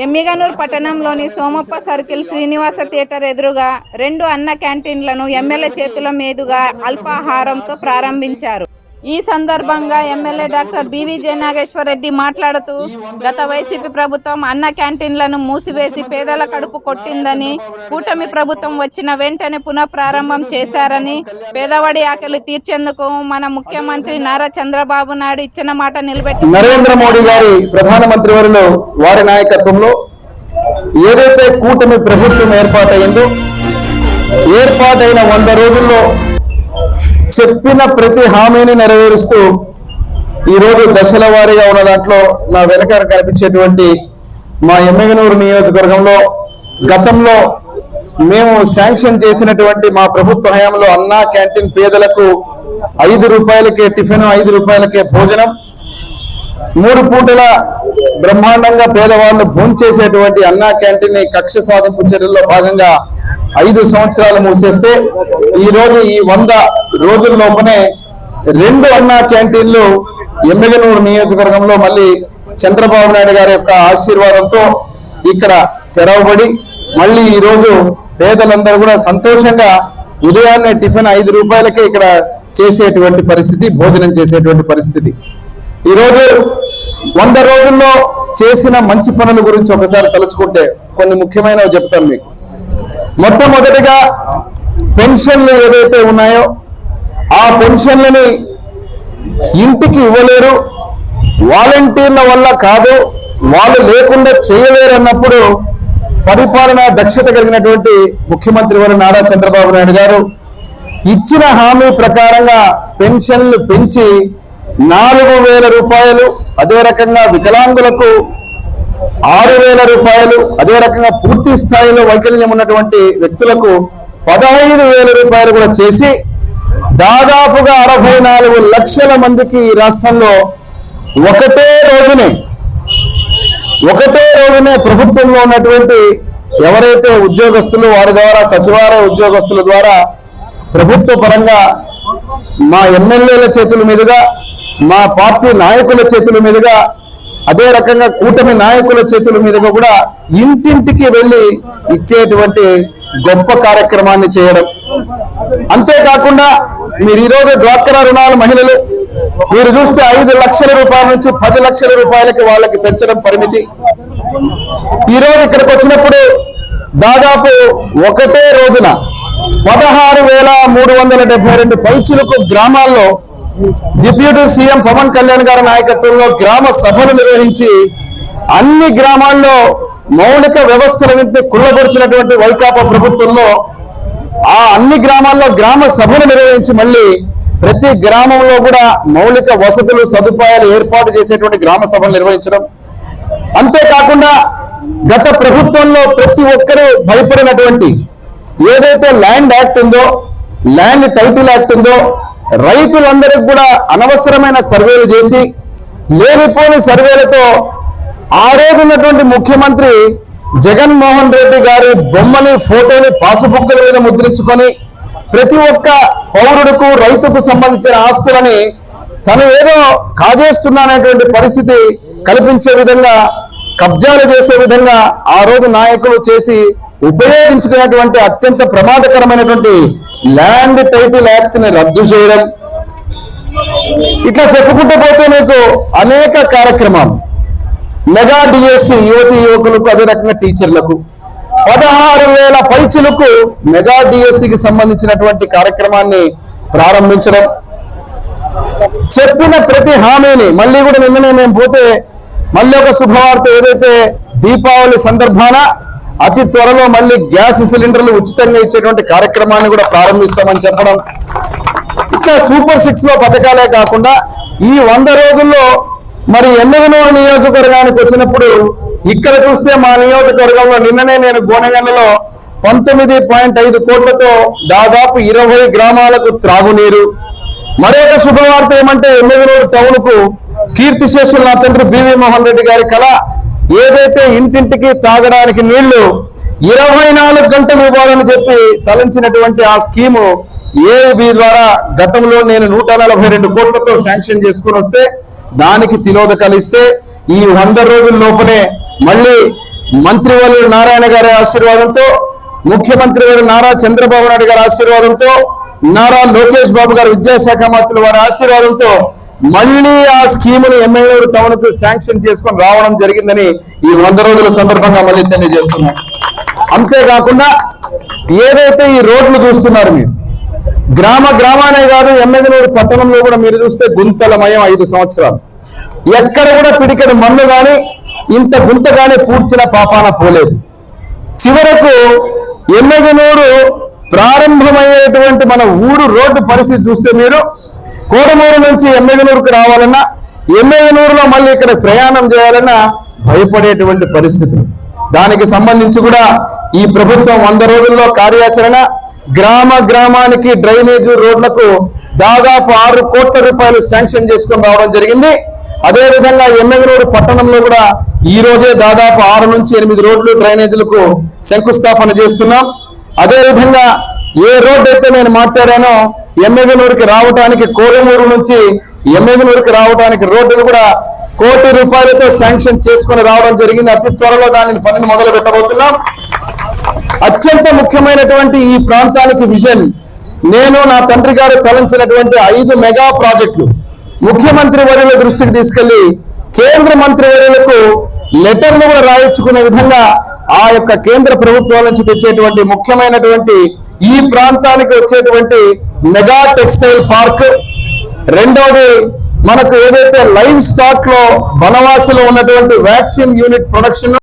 ఎమ్మిగనూరు పట్టణంలోని Somappa circle Srinivasa theatre ఎదురుగా 2 అన్న క్యాంటీన్లను ఎమ్మెల్యే చేతుల మీదుగా అల్పాహారంతో ప్రారంభించారు. ఈ సందర్భంగా ఎమ్మెల్యే డాక్టర్ బివిజే నాగేశ్వర్ రెడ్డి మాట్లాడుతూ, గత వైసీపీ ప్రభుత్వం అన్న క్యాంటీన్లను మూసివేసి పేదల కడుపు కొట్టిందని, కూటమి ప్రభుత్వం వచ్చిన వెంటనే పునఃప్రారంభం చేశారని, పేదవాడి ఆకలి తీర్చేందుకు మన ముఖ్యమంత్రి నారా చంద్రబాబు నాయుడు ఇచ్చిన మాట నిలబెట్టి నరేంద్ర మోడీ గారి ప్రధానమంత్రి వర్యులు వారి నాయకత్వంలో ఏదైతే కూటమి ప్రభుత్వం ఏర్పాటైందో, ఏర్పాటైన 100 రోజుల్లో చెప్పిన ప్రతి హామీని నెరవేరుస్తూ ఈరోజు దశల వారీగా ఉన్న దాంట్లో నా వెనకాల కనిపించేటువంటి మా ఎమ్మిగనూరు నియోజకవర్గంలో గతంలో మేము శాంక్షన్ చేసినటువంటి మా ప్రభుత్వ హయాంలో అన్నా క్యాంటీన్ పేదలకు 5 రూపాయలకే టిఫిన్, 5 రూపాయలకే భోజనం, 3 పూటల బ్రహ్మాండంగా పేదవాళ్ళు భోంచేసేటువంటి అన్నా క్యాంటీన్ కక్ష సాధింపు చర్యల్లో భాగంగా 5 సంవత్సరాలు మూసేస్తే ఈరోజు ఈ 100 రోజుల్లోపనే 2 అన్నా క్యాంటీన్లు ఎమ్మిగనూరు నియోజకవర్గంలో మళ్ళీ చంద్రబాబు నాయుడు గారి యొక్క ఆశీర్వాదంతో ఇక్కడ తెరవబడి మళ్ళీ ఈరోజు పేదలందరూ కూడా సంతోషంగా ఉదయాన్నే టిఫిన్ 5 రూపాయలకే ఇక్కడ చేసేటువంటి పరిస్థితి, భోజనం చేసేటువంటి పరిస్థితి. ఈరోజు 100 రోజుల్లో చేసిన మంచి పనుల గురించి ఒకసారి తలుచుకుంటే కొన్ని ముఖ్యమైనవి చెప్తాను మీకు. మొట్టమొదటిగా పెన్షన్లు ఏదైతే ఉన్నాయో ఆ పెన్షన్లని ఇంటికి ఇవ్వలేరు, వాలంటీర్ల వల్ల కాదు, వాళ్ళు లేకుండా చేయలేరు అన్నప్పుడు పరిపాలన దక్షత కలిగినటువంటి ముఖ్యమంత్రి వారు నారా చంద్రబాబు నాయుడు గారు ఇచ్చిన హామీ ప్రకారంగా పెన్షన్లు పెంచి 4,000 రూపాయలు, అదే రకంగా వికలాంగులకు 6,000 రూపాయలు, అదే రకంగా పూర్తి స్థాయిలో వైకల్యం ఉన్నటువంటి వ్యక్తులకు 15,000 రూపాయలు కూడా చేసి దాదాపుగా 64 లక్షల మందికి ఈ రాష్ట్రంలో ఒకటే రోజునే ప్రభుత్వంలో ఉన్నటువంటి ఎవరైతే ఉద్యోగస్తులు వారి ద్వారా సచివాలయ ఉద్యోగస్తుల ద్వారా ప్రభుత్వ పరంగా మా ఎమ్మెల్యేల చేతుల మీదుగా, మా పార్టీ నాయకుల చేతుల మీదుగా, అదే రకంగా కూటమి నాయకుల చేతుల మీదుగా కూడా ఇంటింటికి వెళ్ళి ఇచ్చేటువంటి గొప్ప కార్యక్రమాన్ని చేయడం. అంతేకాకుండా మీరు ఈరోజు డ్వాక్రా రుణాలు మహిళలు మీరు చూస్తే 5 లక్షల రూపాయల నుంచి 10 లక్షల రూపాయలకి వాళ్ళకి పెంచడం పరిమితి. ఈరోజు ఇక్కడికి వచ్చినప్పుడు దాదాపు ఒకటే రోజున 16,372 పైచిలకు గ్రామాల్లో డిప్యూటీ సీఎం పవన్ కళ్యాణ్ గారి నాయకత్వంలో గ్రామ సభలు నిర్వహించి అన్ని గ్రామాల్లో మౌలిక వ్యవస్థలన్నింటినీ కుళ్ళగొరిచినటువంటి వైకాపా ప్రభుత్వంలో ఆ అన్ని గ్రామాల్లో గ్రామ సభలు నిర్వహించి మళ్ళీ ప్రతి గ్రామంలో కూడా మౌలిక వసతులు సదుపాయాలు ఏర్పాటు చేసేటువంటి గ్రామ సభలు నిర్వహించడం. అంతేకాకుండా గత ప్రభుత్వంలో ప్రతి ఒక్కరూ భయపడినటువంటి ఏదైతే ల్యాండ్ యాక్ట్ ఉందో, ల్యాండ్ టైటిల్ యాక్ట్ ఉందో, రైతులందరికీ కూడా అనవసరమైన సర్వేలు చేసి లేనిపోని సర్వేలతో ఆ రోజు ఉన్నటువంటి ముఖ్యమంత్రి జగన్మోహన్ రెడ్డి గారి బొమ్మని, ఫోటోని పాసుబుక్కుల మీద ముద్రించుకొని ప్రతి ఒక్క పౌరుడుకు, రైతుకు సంబంధించిన ఆస్తులని తను ఏదో కాజేస్తున్నానటువంటి పరిస్థితి కల్పించే విధంగా, కబ్జాలు చేసే విధంగా ఆ రోజు నాయకులు చేసి ఉపయోగించుకున్నటువంటి అత్యంత ప్రమాదకరమైనటువంటి ల్యాండ్ టైటిల్ యాక్ట్ ని రద్దు చేయడం. ఇట్లా చెప్పుకుంటూ పోతే మీకు అనేక కార్యక్రమాలు, మెగా డిఎస్సి యువతి యువకులకు, అదే రకంగా టీచర్లకు 16,000 పైచిలకు మెగా డిఎస్సికి సంబంధించినటువంటి కార్యక్రమాన్ని ప్రారంభించడం. చెప్పిన ప్రతి హామీని మళ్ళీ కూడా నిన్ననే మేము పోతే మళ్ళీ ఒక శుభవార్త, ఏదైతే దీపావళి సందర్భాన అతి త్వరలో మళ్ళీ గ్యాస్ సిలిండర్లు ఉచితంగా ఇచ్చేటువంటి కార్యక్రమాన్ని కూడా ప్రారంభిస్తామని చెప్పడం. ఇట్లా సూపర్ 6 లో పథకాలే కాకుండా ఈ 100 రోజుల్లో మరి ఎమ్మిగనూరు నియోజకవర్గానికి వచ్చినప్పుడు ఇక్కడ చూస్తే మా నియోజకవర్గంలో నిన్ననే నేను గోనెగండ్లలో 19.5 కోట్లతో దాదాపు 20 గ్రామాలకు త్రాగునీరు. మరొక శుభవార్త ఏమంటే ఎమ్మిగనూరు టౌన్ కు కీర్తిశేషులు నా తండ్రి బివి మోహన్ రెడ్డి గారి కళ, ఏదైతే ఇంటింటికి తాగడానికి నీళ్లు 24 గంటలు ఇవ్వాలని చెప్పి తలంచినటువంటి ఆ స్కీము ఏబీ ద్వారా గతంలో నేను 142 కోట్లతో శాంక్షన్ చేసుకుని వస్తే దానికి తిలోదకాలు ఇస్తే ఈ 100 రోజుల లోపలే మళ్ళీ మంత్రివర్యులు నారాయణ గారి ఆశీర్వాదంతో, ముఖ్యమంత్రి గారు నారా చంద్రబాబు నాయుడు గారి ఆశీర్వాదంతో, నారా లోకేష్ బాబు గారు విద్యాశాఖ మంత్రులు వారి ఆశీర్వాదంతో మళ్ళీ ఆ స్కీమును ఎమ్మెల్యేలు టౌన్ కు శాంక్షన్ చేసుకొని రావడం జరిగిందని ఈ 100 రోజుల సందర్భంగా మళ్ళీ తెలియజేస్తున్నాం. అంతేకాకుండా ఏదైతే ఈ రోడ్లు చూస్తున్నారు మీరు, గ్రామానే కాదు ఎమ్మెగనూరు పట్టణంలో కూడా మీరు చూస్తే గుంతలమయం 5 సంవత్సరాలు. ఎక్కడ కూడా పిడికెడు మన్ను కానీ ఇంత గుంత కానీ పూడ్చిన పాపాన పోలేదు. చివరకు ఎమ్మెగనూరు ప్రారంభమయ్యేటువంటి మన ఊరు రోడ్డు పరిస్థితి చూస్తే మీరు కోడమూరు నుంచి ఎమ్మెగనూరుకు రావాలన్నా, ఎమ్మెగనూరులో మళ్ళీ ఇక్కడ ప్రయాణం చేయాలన్నా భయపడేటువంటి పరిస్థితులు. దానికి సంబంధించి కూడా ఈ ప్రభుత్వం 100 రోజుల్లో కార్యాచరణ, గ్రామానికి డ్రైనేజీ రోడ్లకు దాదాపు 6 కోట్ల రూపాయలు శాంక్షన్ చేసుకొని రావడం జరిగింది. అదేవిధంగా ఎమ్మెగనూరు పట్టణంలో కూడా ఈ రోజే దాదాపు 6 నుంచి 8 రోడ్లు డ్రైనేజీలకు శంకుస్థాపన చేస్తున్నాం. అదేవిధంగా ఏ రోడ్డు అయితే నేను మాట్లాడానో ఎమ్మెగనూరుకి రావడానికి, కోడమూరు నుంచి ఎమ్మెగనూరుకి రావడానికి రోడ్డును కూడా 1 కోటి రూపాయలతో శాంక్షన్ చేసుకొని రావడం జరిగింది. అతి త్వరలో దానిని పనిని మొదలు పెట్టబోతున్నాం. అత్యంత ముఖ్యమైనటువంటి ఈ ప్రాంతానికి విజన్, నేను నా తండ్రి గారు తలంచినటువంటి 5 మెగా ప్రాజెక్టులు ముఖ్యమంత్రి వర్యుల దృష్టికి తీసుకెళ్లి కేంద్ర మంత్రి వర్యులకు లెటర్లు కూడా రాయించుకునే విధంగా ఆ యొక్క కేంద్ర ప్రభుత్వాల నుంచి తెచ్చేటువంటి ముఖ్యమైనటువంటి ఈ ప్రాంతానికి వచ్చేటువంటి మెగా టెక్స్టైల్ పార్క్, రెండవది మనకు ఏదైతే లైవ్ స్టాక్ లో బనవాసిలో ఉన్నటువంటి వ్యాక్సిన్ యూనిట్ ప్రొడక్షన్